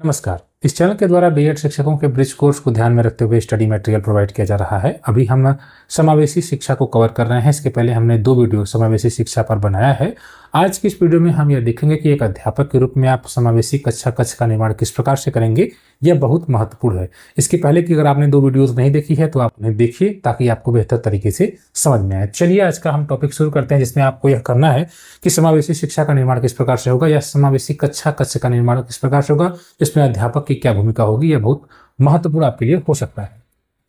नमस्कार। इस चैनल के द्वारा बीएड शिक्षकों के ब्रिज कोर्स को ध्यान में रखते हुए स्टडी मटेरियल प्रोवाइड किया जा रहा है। अभी हम समावेशी शिक्षा को कवर कर रहे हैं। इसके पहले हमने 2 वीडियो समावेशी शिक्षा पर बनाया है। आज की इस वीडियो में हम यह देखेंगे कि एक अध्यापक के रूप में आप समावेशी कक्षा कक्ष का निर्माण किस प्रकार से करेंगे। यह बहुत महत्वपूर्ण है। इसके पहले कि अगर आपने 2 वीडियोस नहीं देखी है तो आप उन्हें देखिए ताकि आपको बेहतर तरीके से समझ में आए। चलिए आज का हम टॉपिक शुरू करते हैं, जिसमें आपको यह करना है कि समावेशी शिक्षा का निर्माण किस प्रकार से होगा या समावेशी कक्षा कक्ष का निर्माण किस प्रकार से होगा, इसमें अध्यापक की क्या भूमिका होगी। यह बहुत महत्वपूर्ण आपके लिए हो सकता है।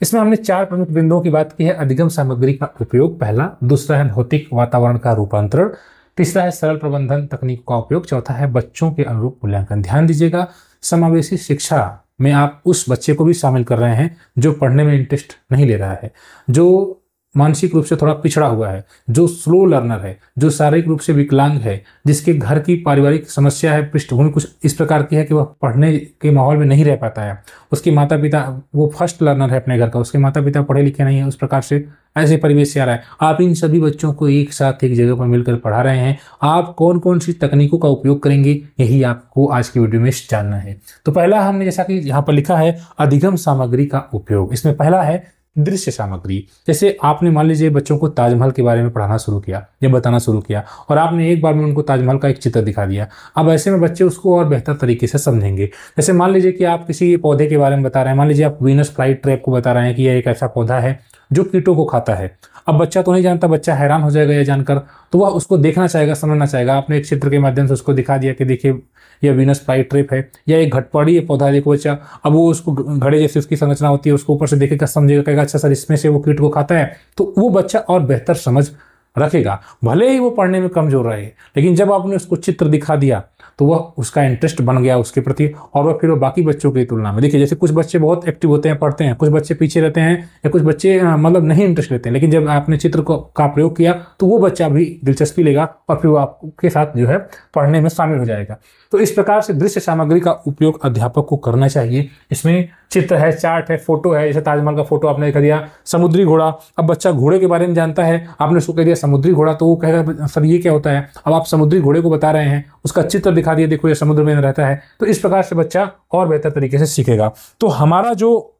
इसमें हमने 4 प्रमुख बिंदुओं की बात की है। अधिगम सामग्री का उपयोग पहला, दूसरा है भौतिक वातावरण का रूपांतरण, तीसरा है सरल प्रबंधन तकनीक का उपयोग, चौथा है बच्चों के अनुरूप मूल्यांकन। ध्यान दीजिएगा, समावेशी शिक्षा में आप उस बच्चे को भी शामिल कर रहे हैं जो पढ़ने में इंटरेस्ट नहीं ले रहा है, जो मानसिक रूप से थोड़ा पिछड़ा हुआ है, जो स्लो लर्नर है, जो शारीरिक रूप से विकलांग है, जिसके घर की पारिवारिक समस्या है, पृष्ठभूमि कुछ इस प्रकार की है कि वह पढ़ने के माहौल में नहीं रह पाता है। उसके माता पिता, वो फर्स्ट लर्नर है अपने घर का, उसके माता पिता पढ़े लिखे नहीं है, उस प्रकार से ऐसे परिवेश से आ रहा है। आप इन सभी बच्चों को एक साथ एक जगह पर मिलकर पढ़ा रहे हैं। आप कौन कौन सी तकनीकों का उपयोग करेंगे, यही आपको आज की वीडियो में जानना है। तो पहला हमने, जैसा कि यहाँ पर लिखा है, अधिगम सामग्री का उपयोग। इसमें पहला है दृश्य सामग्री। जैसे आपने मान लीजिए बच्चों को ताजमहल के बारे में पढ़ाना शुरू किया या बताना शुरू किया और आपने एक बार में उनको ताजमहल का एक चित्र दिखा दिया। अब ऐसे में बच्चे उसको और बेहतर तरीके से समझेंगे। जैसे मान लीजिए कि आप किसी पौधे के बारे में बता रहे हैं, मान लीजिए आप वीनस फ्लाई ट्रैप को बता रहे हैं कि यह एक ऐसा पौधा है जो कीटों को खाता है। अब बच्चा तो नहीं जानता, बच्चा हैरान हो जाएगा यह जानकर, तो वह उसको देखना चाहेगा, समझना चाहेगा। आपने एक चित्र के माध्यम से उसको दिखा दिया कि देखिए यह वीनस फ्लाई ट्रैप है या एक घटपड़ी पौधा है, देखो बच्चा। अब वो उसको घड़े जैसे उसकी संरचना होती है, उसको ऊपर से देखेगा, समझेगा, कहेगा अच्छा सर इसमें से वो कीट को खाता है, तो वो बच्चा और बेहतर समझ रखेगा। भले ही वो पढ़ने में कमजोर रहे, लेकिन जब आपने उसको चित्र दिखा दिया तो वह उसका इंटरेस्ट बन गया उसके प्रति, और वह फिर वो बाकी बच्चों की तुलना में, देखिए जैसे कुछ बच्चे बहुत एक्टिव होते हैं, पढ़ते हैं, कुछ बच्चे पीछे रहते हैं या कुछ बच्चे मतलब नहीं इंटरेस्ट लेते हैं, लेकिन जब आपने चित्र का प्रयोग किया तो वो बच्चा भी दिलचस्पी लेगा और फिर वो आपके साथ जो है पढ़ने में शामिल हो जाएगा। तो इस प्रकार से दृश्य सामग्री का उपयोग अध्यापक को करना चाहिए। इसमें चित्र है, चार्ट है, फोटो है। जैसे ताजमहल का फोटो आपने दिखा दिया, समुद्री घोड़ा। अब बच्चा घोड़े के बारे में जानता है, आपने उसको कह दिया समुद्री घोड़ा, तो वो कहेगा सर ये क्या होता है। अब आप समुद्री घोड़े को बता रहे हैं, उसका चित्र दिखा दिया, देखो ये समुद्र में रहता है। तो इस प्रकार से बच्चा और बेहतर तरीके से सीखेगा। तो हमारा जो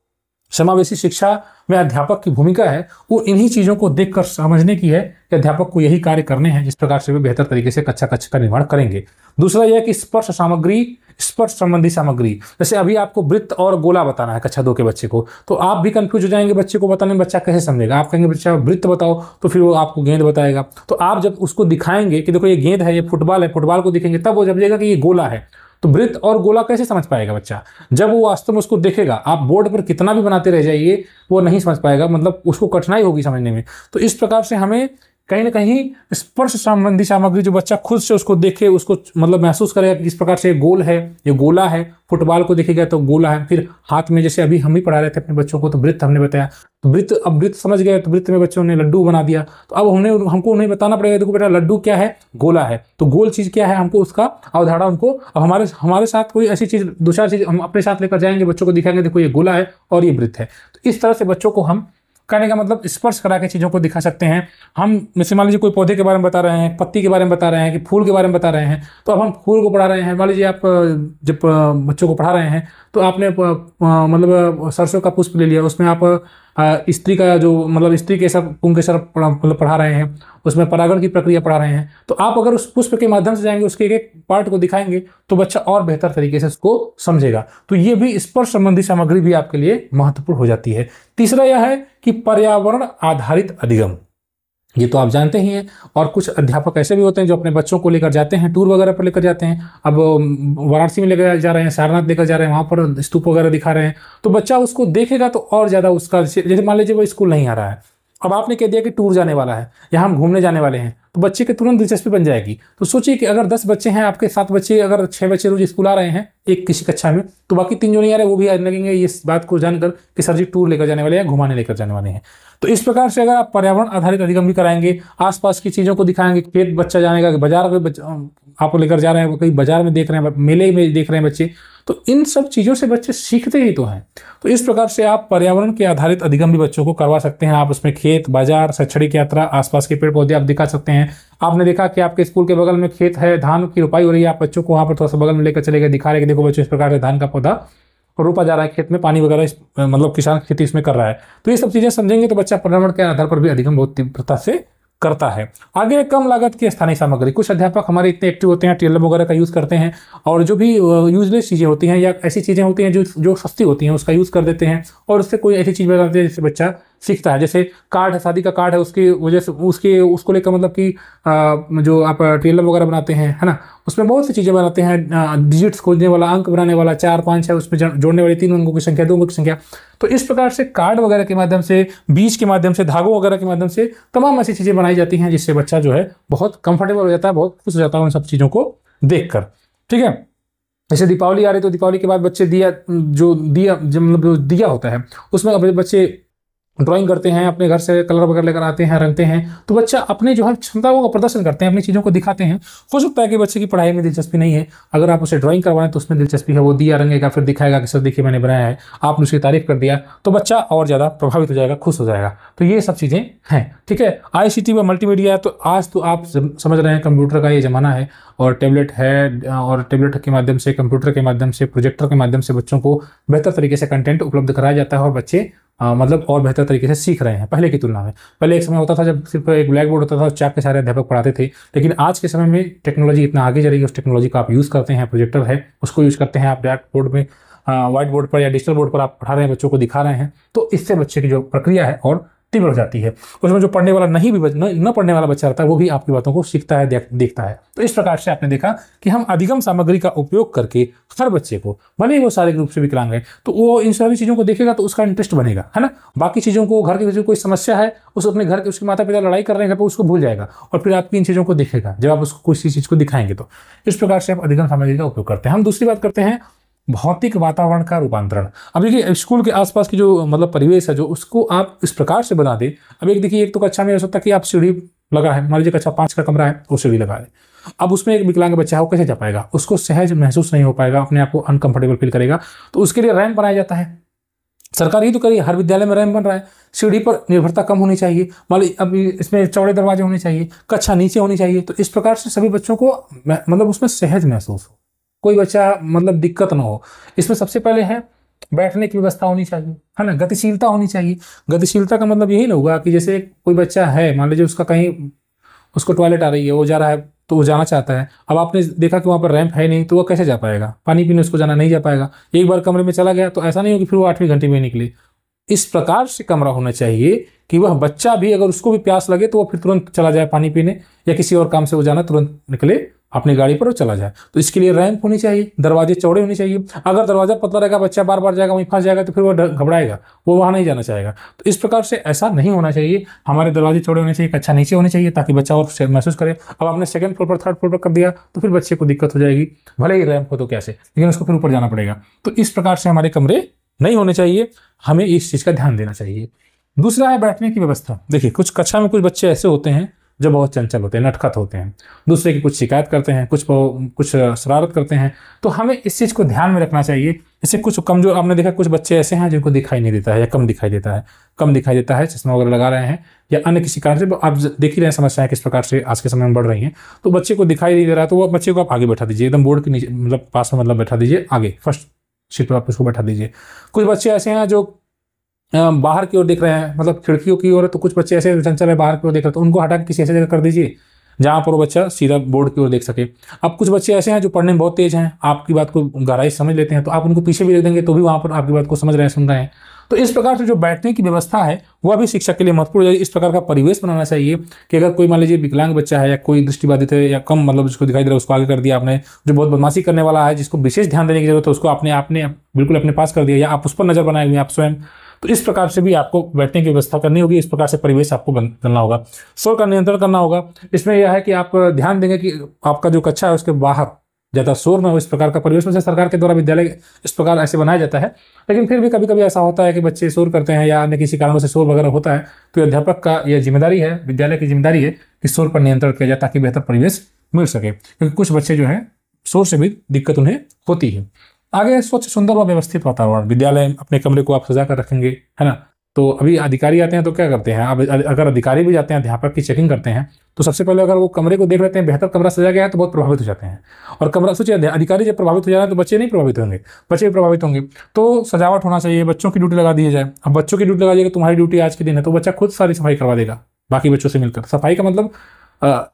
समावेशी शिक्षा में अध्यापक की भूमिका है वो इन्हीं चीज़ों को देखकर समझने की है कि अध्यापक को यही कार्य करने हैं जिस प्रकार से वे बेहतर तरीके से कक्षा कक्ष का निर्माण करेंगे। दूसरा यह है कि स्पर्श सामग्री, स्पर्श संबंधी सामग्री। जैसे अभी आपको वृत्त और गोला बताना है कक्षा 2 के बच्चे को, तो आप भी कंफ्यूज हो जाएंगे बच्चे को बताने में, बच्चा कैसे समझेगा। आप कहेंगे बच्चा वृत्त बताओ, तो फिर वो आपको गेंद बताएगा। तो आप जब उसको दिखाएंगे कि देखो ये गेंद है, ये फुटबॉल है, फुटबॉल को दिखेंगे, तब वो जब देखेगा कि ये गोला है। तो वृत्त और गोला कैसे समझ पाएगा बच्चा, जब वो वास्तव में उसको देखेगा। आप बोर्ड पर कितना भी बनाते रह जाइए, वो नहीं समझ पाएगा, मतलब उसको कठिनाई होगी समझने में। तो इस प्रकार से हमें कहीं ना कहीं स्पर्श संबंधी सामग्री, जो बच्चा खुद से उसको देखे, उसको मतलब महसूस करेगा कि किस प्रकार से गोल है, ये गोला है, फुटबॉल को देखेगा तो गोला है। फिर हाथ में, जैसे अभी हम ही पढ़ा रहे थे अपने बच्चों को, तो वृत्त हमने बताया, तो वृत्त, अब वृत्त समझ गए तो वृत्त में बच्चों ने लड्डू बना दिया। तो अब हमको उन्हें बताना पड़ेगा, देखो बेटा लड्डू क्या है, गोला है, तो गोल चीज़ क्या है, हमको उसका अवधारणा उनको। अब हमारे साथ कोई ऐसी चीज़, 2-4 चीज़ हम अपने साथ लेकर जाएंगे, बच्चों को दिखाएंगे देखो ये गोला है और ये वृत्त है। तो इस तरह से बच्चों को हम कहने का मतलब स्पर्श करा के चीज़ों को दिखा सकते हैं। हम जैसे मान लीजिए कोई पौधे के बारे में बता रहे हैं, पत्ती के बारे में बता रहे हैं, कि फूल के बारे में बता रहे हैं, तो अब हम फूल को पढ़ा रहे हैं। मान लीजिए आप जब बच्चों को पढ़ा रहे हैं तो आपने मतलब सरसों का पुष्प ले लिया, उसमें आप स्त्री का जो मतलब स्त्री के सब पुंकेसर मतलब पढ़ा रहे हैं, उसमें परागण की प्रक्रिया पढ़ा रहे हैं। तो आप अगर उस पुष्प के माध्यम से जाएंगे, उसके एक पार्ट को दिखाएंगे, तो बच्चा और बेहतर तरीके से उसको समझेगा। तो ये भी स्पर्श संबंधी सामग्री भी आपके लिए महत्वपूर्ण हो जाती है। तीसरा यह है कि पर्यावरण आधारित अधिगम। ये तो आप जानते ही हैं, और कुछ अध्यापक ऐसे भी होते हैं जो अपने बच्चों को लेकर जाते हैं, टूर वगैरह पर लेकर जाते हैं। अब वाराणसी में लेकर जा रहे हैं, सारनाथ लेकर जा रहे हैं, वहाँ पर स्तूप वगैरह दिखा रहे हैं, तो बच्चा उसको देखेगा तो और ज़्यादा उसका, जैसे मान लीजिए वो स्कूल नहीं आ रहा है, अब आपने कह दिया कि टूर जाने वाला है या हम घूमने जाने वाले हैं, तो बच्चे की तुरंत दिलचस्पी बन जाएगी। तो सोचिए कि अगर 10 बच्चे हैं आपके, 7 बच्चे, अगर 6 बच्चे रोज स्कूल आ रहे हैं एक किसी कक्षा में, तो बाकी 3 जो नहीं आ रहे वो भी आने लगेंगे इस बात को जानकर कि सर जी टूर लेकर जाने वाले हैं, घुमाने लेकर जाने वाले हैं। तो इस प्रकार से अगर आप पर्यावरण आधारित अधिगम भी कराएंगे, आसपास की चीज़ों को दिखाएंगे, खेत बच्चा जानेगा, बाजार में आप लेकर जा रहे हैं, कहीं बाजार में देख रहे हैं, मेले में देख रहे हैं बच्चे, तो इन सब चीज़ों से बच्चे सीखते ही तो हैं। तो इस प्रकार से आप पर्यावरण के आधारित अधिगम भी बच्चों को करवा सकते हैं। आप उसमें खेत, बाजार, शैक्षणिक यात्रा, आसपास के पेड़ पौधे आप दिखा सकते हैं। आपने देखा कि आपके स्कूल के बगल में खेत है, धान की रोपाई हो रही है, आप बच्चों को वहाँ पर थोड़ा सा बगल में लेकर चले गए, दिखा रहे कि देखो बच्चों इस प्रकार से धान का पौधा रोपा जा रहा है, खेत में पानी वगैरह मतलब किसान खेती इसमें कर रहा है। तो ये सब चीज़ें समझेंगे तो बच्चा पर्यावरण के आधार पर भी अधिगम बहुत तीव्रता से करता है। आगे कम लागत की स्थानीय सामग्री, कुछ अध्यापक हमारे इतने एक्टिव होते हैं, टीएलएम वगैरह का यूज़ करते हैं, और जो भी यूजलेस चीज़ें होती हैं या ऐसी चीज़ें होती हैं जो सस्ती होती हैं उसका यूज़ कर देते हैं, और उससे कोई ऐसी चीज़ बनाते हैं जिससे बच्चा सीखता है। जैसे कार्ड है, शादी का कार्ड है, उसकी वजह से उसको लेकर मतलब कि जो आप टीएलएम वगैरह बनाते हैं, है ना, उसमें बहुत सी चीज़ें बनाते हैं, डिजिट्स खोजने वाला, अंक बनाने वाला, 4 5 है, उसमें जोड़ने वाली 3 अंकों की संख्या, 2 अंकों की संख्या। तो इस प्रकार से कार्ड वगैरह के माध्यम से, बीज के माध्यम से, धागों वगैरह के माध्यम से तमाम ऐसी चीज़ें बनाई जाती हैं जिससे बच्चा जो है बहुत कंफर्टेबल हो जाता है, बहुत खुश हो जाता है उन सब चीज़ों को देखकर। ठीक है, जैसे दीपावली आ रही, तो दीपावली के बाद बच्चे दिया दिया होता है, उसमें बच्चे ड्राइंग करते हैं, अपने घर से कलर वगैरह लेकर आते हैं, रंगते हैं, तो बच्चा अपने जो है क्षमताओं का प्रदर्शन करते हैं, अपनी चीज़ों को दिखाते हैं। हो सकता है कि बच्चे की पढ़ाई में दिलचस्पी नहीं है, अगर आप उसे ड्राइंग करवाएं तो उसमें दिलचस्पी है, वो दिया रंगेगा, फिर दिखाएगा कि सर देखिए मैंने बनाया है, आपने उसकी तारीफ कर दिया, तो बच्चा और ज़्यादा प्रभावित हो जाएगा, खुश हो जाएगा। तो ये सब चीज़ें हैं। ठीक है, ICT व मल्टीमीडिया, तो आज तो आप समझ रहे हैं कंप्यूटर का ये ज़माना है, और टैबलेट है, और टैबलेट के माध्यम से, कंप्यूटर के माध्यम से, प्रोजेक्टर के माध्यम से बच्चों को बेहतर तरीके से कंटेंट उपलब्ध कराया जाता है, और बच्चे मतलब और बेहतर तरीके से सीख रहे हैं पहले की तुलना में। पहले एक समय होता था जब सिर्फ एक ब्लैक बोर्ड होता था, चाक के सारे अध्यापक पढ़ाते थे, लेकिन आज के समय में टेक्नोलॉजी इतना आगे जा रही है, उस टेक्नोलॉजी का आप यूज़ करते हैं, प्रोजेक्टर है उसको यूज़ करते हैं, आप ब्लैक बोर्ड में, व्हाइट बोर्ड पर या डिजिटल बोर्ड पर आप पढ़ा रहे हैं, बच्चों को दिखा रहे हैं, तो इससे बच्चे की जो प्रक्रिया है और तीव्र हो जाती है। उसमें जो पढ़ने वाला न पढ़ने वाला बच्चा रहता है वो भी आपकी बातों को सीखता है, देखता है। तो इस प्रकार से आपने देखा कि हम अधिगम सामग्री का उपयोग करके हर बच्चे को, भले ही वो शारीरिक रूप से विकलांग है, तो वो इन सारी चीज़ों को देखेगा तो उसका इंटरेस्ट बनेगा, है ना। बाकी चीज़ों को, घर की कोई समस्या है, उस अपने घर के उसके माता पिता लड़ाई कर रहे हैं, उसको भूल जाएगा, और फिर आपकी इन चीज़ों को देखेगा जब आप उसको किसी चीज़ को दिखाएंगे। तो इस प्रकार से आप अधिगम सामग्री का उपयोग करते हैं। हम दूसरी बात करते हैं भौतिक वातावरण का रूपांतरण। अब देखिए स्कूल के आसपास की जो मतलब परिवेश है, जो उसको आप इस प्रकार से बना दें। अब एक देखिए, एक तो कक्षा में हो सकता है कि आप सीढ़ी लगा है, मान लीजिए कक्षा 5 का कमरा है, वो सीढ़ी लगा है। अब उसमें एक विकलांग बच्चा है, वो कैसे जा पाएगा, उसको सहज महसूस नहीं हो पाएगा, अपने आप को अनकंफर्टेबल फील करेगा। तो उसके लिए रैंप बनाया जाता है, सरकार ही तो करिए, हर विद्यालय में रैंप बन रहा है। सीढ़ी पर निर्भरता कम होनी चाहिए, मान लीजिए अब इसमें चौड़े दरवाजे होने चाहिए, कक्षा नीचे होनी चाहिए। तो इस प्रकार से सभी बच्चों को मतलब उसमें सहज महसूस हो, कोई बच्चा मतलब दिक्कत ना हो। इसमें सबसे पहले है बैठने की व्यवस्था होनी चाहिए, है ना, गतिशीलता होनी चाहिए। गतिशीलता का मतलब यही ना होगा कि जैसे कोई बच्चा है, मान लीजिए उसका कहीं, उसको टॉयलेट आ रही है, वो जा रहा है, तो वो जाना चाहता है। अब आपने देखा कि वहाँ पर रैंप है नहीं, तो वो कैसे जा पाएगा, पानी पीने उसको जाना नहीं जा पाएगा। एक बार कमरे में चला गया तो ऐसा नहीं हो कि फिर वो 8वीं घंटे में निकले। इस प्रकार से कमरा होना चाहिए कि वह बच्चा भी, अगर उसको भी प्यास लगे तो वो फिर तुरंत चला जाए पानी पीने, या किसी और काम से वो जाना, तुरंत निकले अपनी गाड़ी पर और चला जाए। तो इसके लिए रैंप होनी चाहिए, दरवाजे चौड़े होने चाहिए। अगर दरवाजा पतला रहेगा, बच्चा बार बार जाएगा, वहीं फंस जाएगा, तो फिर वो घबराएगा, वो वहाँ नहीं जाना चाहेगा। तो इस प्रकार से ऐसा नहीं होना चाहिए, हमारे दरवाजे चौड़े होने चाहिए, कक्षा नीचे होनी चाहिए, ताकि बच्चा और महसूस करे। अब आपने 2nd फ्लोर पर, 3rd फ्लोर पर कर दिया तो फिर बच्चे को दिक्कत हो जाएगी, भले ही रैंप हो तो कैसे, लेकिन उसको फिर ऊपर जाना पड़ेगा। तो इस प्रकार से हमारे कमरे नहीं होने चाहिए, हमें इस चीज़ का ध्यान देना चाहिए। दूसरा है बैठने की व्यवस्था। देखिए कुछ कक्षा में कुछ बच्चे ऐसे होते हैं जो बहुत चंचल होते हैं, नटखट होते हैं, दूसरे की कुछ शिकायत करते हैं, कुछ शरारत करते हैं। तो हमें इस चीज़ को ध्यान में रखना चाहिए। इससे कुछ कमजोर, आपने देखा कुछ बच्चे ऐसे हैं जिनको दिखाई नहीं देता है, या कम दिखाई देता है, चश्मा वगैरह लगा रहे हैं, या अन्य किसी कारण से। आप देख ही रहे हैं समस्याएं किस प्रकार से आज के समय में बढ़ रही हैं। तो बच्चे को दिखाई नहीं दे रहा, तो वो बच्चे को आप आगे बैठा दीजिए, एकदम बोर्ड के नीचे, मतलब पास में, मतलब बैठा दीजिए आगे, फर्स्ट सीट पर आप उसको बैठा दीजिए। कुछ बच्चे ऐसे हैं जो बाहर की ओर देख रहे हैं, मतलब खिड़कियों की ओर, तो कुछ बच्चे ऐसे चंचल है बाहर की ओर देख रहे हैं, तो उनको हटा के किसी ऐसी जगह कर दीजिए जहाँ पर वो बच्चा सीधा बोर्ड की ओर देख सके। अब कुछ बच्चे ऐसे हैं जो पढ़ने में बहुत तेज हैं, आपकी बात को गहराई समझ लेते हैं, तो आप उनको पीछे भी रख देंगे तो भी वहाँ पर आपकी बात को समझ रहे हैं, सुन रहे हैं। तो इस प्रकार से जो बैठने की व्यवस्था है वह भी शिक्षक के लिए महत्वपूर्ण है। इस प्रकार का परिवेश बनाना चाहिए कि अगर कोई मान लीजिए विकलांग बच्चा है, या कोई दृष्टिबाधित है, या कम मतलब जिसको दिखाई दे रहा है, उसको आगे कर दिया आपने। जो बहुत बदमाशी करने वाला है, जिसको विशेष ध्यान देने की जरूरत है, उसको आपने बिल्कुल अपने पास कर दिया, या आप उस पर नजर बनाए हुए आप स्वयं। तो इस प्रकार से भी आपको बैठने की व्यवस्था करनी होगी, इस प्रकार से परिवेश आपको करना होगा। शोर का नियंत्रण करना होगा। इसमें यह है कि आप ध्यान देंगे कि आपका जो कक्षा है उसके बाहर ज़्यादा शोर ना हो। इस प्रकार का परिवेश में से सरकार के द्वारा विद्यालय इस प्रकार ऐसे बनाया जाता है, लेकिन फिर भी कभी कभी ऐसा होता है कि बच्चे शोर करते हैं, या अन्य किसी कारणों से शोर वगैरह होता है। तो अध्यापक का यह जिम्मेदारी है, विद्यालय की जिम्मेदारी है कि शोर पर नियंत्रण किया जाए, ताकि बेहतर परिवेश मिल सके, क्योंकि कुछ बच्चे जो है शोर से भी दिक्कत उन्हें होती है। आगे स्वच्छ सुंदर व व्यवस्थित वातावरण, विद्यालय अपने कमरे को आप सजा कर रखेंगे, है ना। तो अभी अधिकारी आते हैं तो क्या करते हैं, अब अगर अधिकारी भी जाते हैं अध्यापक की चेकिंग करते हैं तो सबसे पहले अगर वो कमरे को देख लेते हैं बेहतर कमरा सजा गया है तो बहुत प्रभावित हो जाते हैं। और कमरा सोचिए, अधिकारी जब प्रभावित हो जा रहे हैं तो बच्चे नहीं प्रभावित होंगे, बच्चे भी प्रभावित होंगे। तो सजावट होना चाहिए, बच्चों की ड्यूटी लगा दी जाए। अब बच्चों की ड्यूटी लगा दी, तुम्हारी ड्यूटी आज के दिन है तो बच्चा खुद सारी सफाई करवा देगा बाकी बच्चों से मिलकर। सफाई का मतलब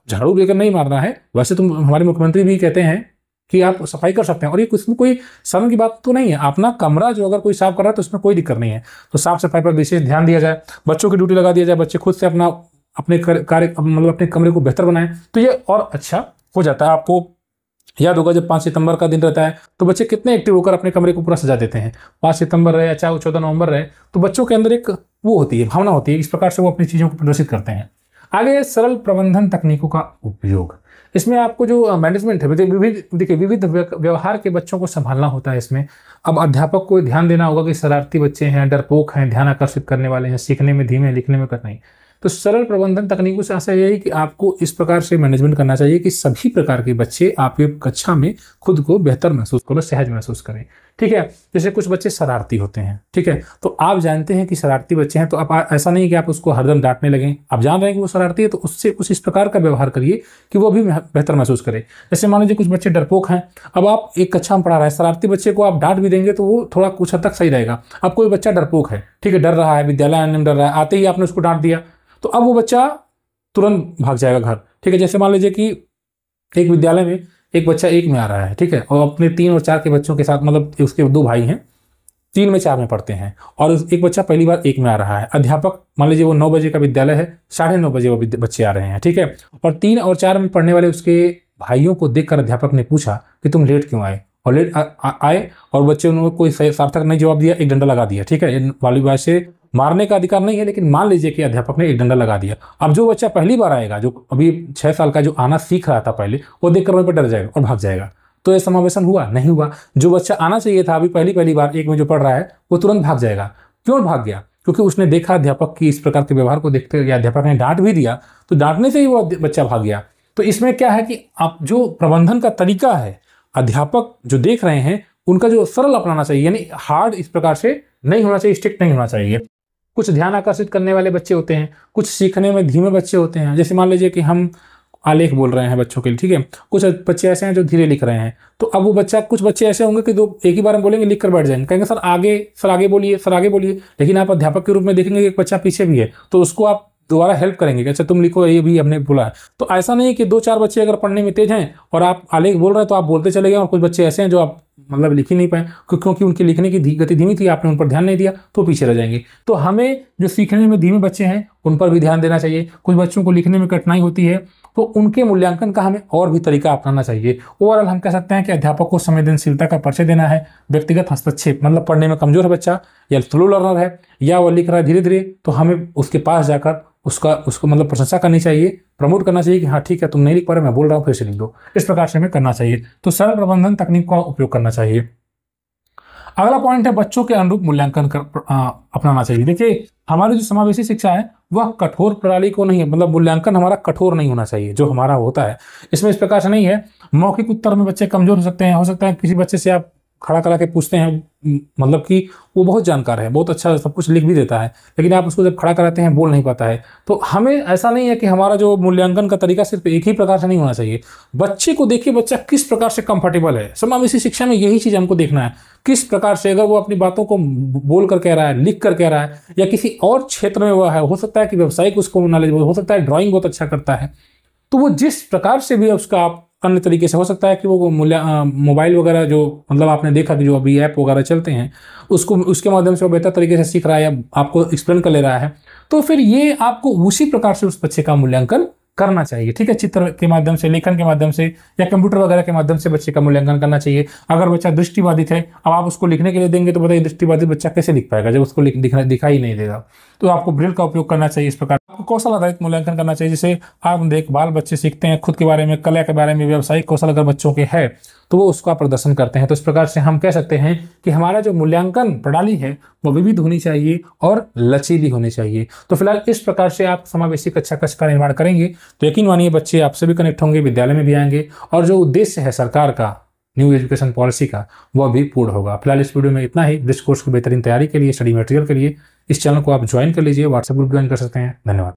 झाड़ू लेकर नहीं मारना है, वैसे तुम हमारे मुख्यमंत्री भी कहते हैं कि आप सफाई कर सकते हैं, और ये इसमें कोई शर्म की बात तो नहीं है। अपना कमरा जो अगर कोई साफ कर रहा है तो उसमें कोई दिक्कत नहीं है। तो साफ सफाई पर विशेष ध्यान दिया जाए, बच्चों की ड्यूटी लगा दिया जाए, बच्चे खुद से अपने कार्य मतलब अपने कमरे को बेहतर बनाएं तो ये और अच्छा हो जाता है। आपको याद होगा जब 5 सितंबर का दिन रहता है तो बच्चे कितने एक्टिव होकर अपने कमरे को पूरा सजा देते हैं। 5 सितंबर रहे या चाहे 14 नवंबर रहे, तो बच्चों के अंदर एक वो होती है, भावना होती है, इस प्रकार से वो अपनी चीज़ों को प्रदर्शित करते हैं। आगे सरल प्रबंधन तकनीकों का उपयोग, इसमें आपको जो मैनेजमेंट है, विविध व्यवहार के बच्चों को संभालना होता है। इसमें अब अध्यापक को ध्यान देना होगा कि शरारती बच्चे हैं, डरपोक हैं, ध्यान आकर्षित करने वाले हैं, सीखने में धीमे, लिखने में कठिनाई। तो सरल प्रबंधन तकनीकों से आशा यही कि आपको इस प्रकार से मैनेजमेंट करना चाहिए कि सभी प्रकार के बच्चे आपके कक्षा में खुद को बेहतर महसूस करें, सहज महसूस करें। ठीक है, जैसे कुछ बच्चे शरारती होते हैं, ठीक है, तो आप जानते हैं कि शरारती बच्चे हैं तो आप ऐसा नहीं कि आप उसको हरदम डांटने लगें। आप जान रहे हैं कि वो शरारती है तो उससे कुछ इस प्रकार का व्यवहार करिए कि वो भी बेहतर महसूस करे। जैसे मान लीजिए कुछ बच्चे डरपोक हैं, अब आप एक कक्षा में पढ़ा रहे हैं, शरारती बच्चे को आप डांट भी देंगे तो वो थोड़ा कुछ हद तक सही रहेगा। अब कोई बच्चा डरपोक है, ठीक है, डर रहा है, विद्यालय आने में डर रहा है, आते ही आपने उसको डांट दिया तो अब वो बच्चा तुरंत भाग जाएगा घर। ठीक है, जैसे मान लीजिए कि एक विद्यालय में एक बच्चा 1 में आ रहा है, ठीक है, और अपने 3 और 4 के बच्चों के साथ, मतलब उसके 2 भाई हैं, 3 में 4 में पढ़ते हैं, और एक बच्चा पहली बार 1 में आ रहा है। अध्यापक मान लीजिए वो 9 बजे का विद्यालय है, 9:30 बजे वो बच्चे आ रहे हैं, ठीक है, और 3 और 4 में पढ़ने वाले उसके भाइयों को देखकर अध्यापक ने पूछा कि तुम लेट क्यों आए, और लेट आए और बच्चे उन्होंने कोई सार्थक नहीं जवाब दिया, एक डंडा लगा दिया। ठीक है, वाली बात से मारने का अधिकार नहीं है, लेकिन मान लीजिए कि अध्यापक ने एक डंडा लगा दिया। अब जो बच्चा पहली बार आएगा, जो अभी 6 साल का, जो आना सीख रहा था पहले, वो देखकर वहीं पर डर जाएगा और भाग जाएगा। तो ये समावेशन हुआ नहीं हुआ? जो बच्चा आना चाहिए था अभी पहली बार 1 में जो पढ़ रहा है, वो तुरंत भाग जाएगा। क्यों भाग गया? क्योंकि उसने देखा अध्यापक की इस प्रकार के व्यवहार को देखते हुए, अध्यापक ने डांट भी दिया तो डांटने से ही वो बच्चा भाग गया। तो इसमें क्या है कि आप जो प्रबंधन का तरीका है, अध्यापक जो देख रहे हैं उनका जो सरल अपनाना चाहिए, यानी हार्ड इस प्रकार से नहीं होना चाहिए, स्ट्रिक्ट नहीं होना चाहिए। कुछ ध्यान आकर्षित करने वाले बच्चे होते हैं, कुछ सीखने में धीमे बच्चे होते हैं। जैसे मान लीजिए कि हम आलेख बोल रहे हैं बच्चों के लिए, ठीक है, कुछ बच्चे ऐसे हैं जो धीरे लिख रहे हैं, तो अब वो बच्चा, कुछ बच्चे ऐसे होंगे कि दो एक ही बार में बोलेंगे, लिख कर बैठ जाएंगे, कहेंगे सर आगे बोलिए, सर आगे बोलिए। लेकिन आप अध्यापक के रूप में देखेंगे कि एक बच्चा पीछे भी है तो उसको आप दोबारा हेल्प करेंगे कि अच्छा तुम लिखो, ये भी हमने बोला है। तो ऐसा नहीं कि 2-4 बच्चे अगर पढ़ने में तेज हैं और आप आलेख बोल रहे हैं तो आप बोलते चले गए, और कुछ बच्चे ऐसे हैं जो आप मतलब लिख ही नहीं पाए क्योंकि उनकी लिखने की गति धीमी थी, आपने उन पर ध्यान नहीं दिया तो पीछे रह जाएंगे। तो हमें जो सीखने में धीमे बच्चे हैं उन पर भी ध्यान देना चाहिए। कुछ बच्चों को लिखने में कठिनाई होती है तो उनके मूल्यांकन का हमें और भी तरीका अपनाना चाहिए। ओवरऑल हम कह सकते हैं कि अध्यापक को संवेदनशीलता का परिचय देना है। व्यक्तिगत हस्तक्षेप, मतलब पढ़ने में कमजोर है बच्चा या स्लो लर्नर है या वो लिख रहा है धीरे धीरे, तो हमें उसके पास जाकर उसको मतलब प्रशंसा करनी चाहिए, प्रमोट करना चाहिए कि हाँ ठीक है तुम नहीं लिख पा रहे, मैं बोल रहा हूँ फिर से लिख दो। इस प्रकार से हमें करना चाहिए। तो सरल प्रबंधन तकनीक का उपयोग करना चाहिए। अगला पॉइंट है बच्चों के अनुरूप मूल्यांकन अपनाना चाहिए। देखिए हमारी जो समावेशी शिक्षा है वह कठोर प्रणाली को नहीं है, मतलब मूल्यांकन हमारा कठोर नहीं होना चाहिए जो हमारा होता है। इसमें इस प्रकार से नहीं है मौखिक उत्तर में बच्चे कमजोर हो सकते हैं। हो सकता है किसी बच्चे से आप खड़ा करा के पूछते हैं, मतलब कि वो बहुत जानकार है, बहुत अच्छा सब कुछ लिख भी देता है, लेकिन आप उसको जब खड़ा कराते हैं बोल नहीं पाता है। तो हमें ऐसा नहीं है कि हमारा जो मूल्यांकन का तरीका सिर्फ एक ही प्रकार से नहीं होना चाहिए। बच्चे को देखिए बच्चा किस प्रकार से कंफर्टेबल है। समावेशी शिक्षा में यही चीज़ हमको देखना है, किस प्रकार से अगर वो अपनी बातों को बोल कर कह रहा है, लिख कर कह रहा है, या किसी और क्षेत्र में वह है, हो सकता है कि व्यवसायिक उसको नॉलेज हो सकता है, ड्राइंग बहुत अच्छा करता है, तो वो जिस प्रकार से भी उसका आप अन्य तरीके से, हो सकता है कि वो मोबाइल वगैरह जो मतलब आपने देखा कि जो अभी ऐप वगैरह चलते हैं उसके माध्यम से वो बेहतर तरीके से सीख रहा है या आपको एक्सप्लेन कर ले रहा है, तो फिर ये आपको उसी प्रकार से उस बच्चे का मूल्यांकन करना चाहिए। ठीक है, चित्र के माध्यम से, लेखन के माध्यम से या कंप्यूटर वगैरह के माध्यम से बच्चे का मूल्यांकन करना चाहिए। अगर बच्चा दृष्टिबाधित है, अब आप उसको लिखने के लिए देंगे तो बताइए दृष्टिबाधित बच्चा कैसे लिख पाएगा जब उसको दिखाई नहीं देगा। तो आपको ब्रेल का उपयोग करना चाहिए। इस प्रकार आपको कौशल आधारित मूल्यांकन करना चाहिए, जिसे आप देखभाल बच्चे सीखते हैं खुद के बारे में, कला के बारे में, व्यावसायिक कौशल अगर बच्चों के है तो वो उसका प्रदर्शन करते हैं। तो इस प्रकार से हम कह सकते हैं कि हमारा जो मूल्यांकन प्रणाली है वो विविध होनी चाहिए और लचीली होनी चाहिए। तो फिलहाल इस प्रकार से आप समावेशी कक्षा कक्ष का निर्माण करेंगे तो यकीन मानिए बच्चे आपसे भी कनेक्ट होंगे, विद्यालय में भी आएंगे और जो उद्देश्य है सरकार का न्यू एजुकेशन पॉलिसी का वह भी पूर्ण होगा। फिलहाल इस वीडियो में इतना ही। ब्रिज कोर्स की बेहतरीन तैयारी के लिए, स्टडी मटेरियल के लिए इस चैनल को आप ज्वाइन कर लीजिए, व्हाट्सएप ग्रुप ज्वाइन कर सकते हैं। धन्यवाद।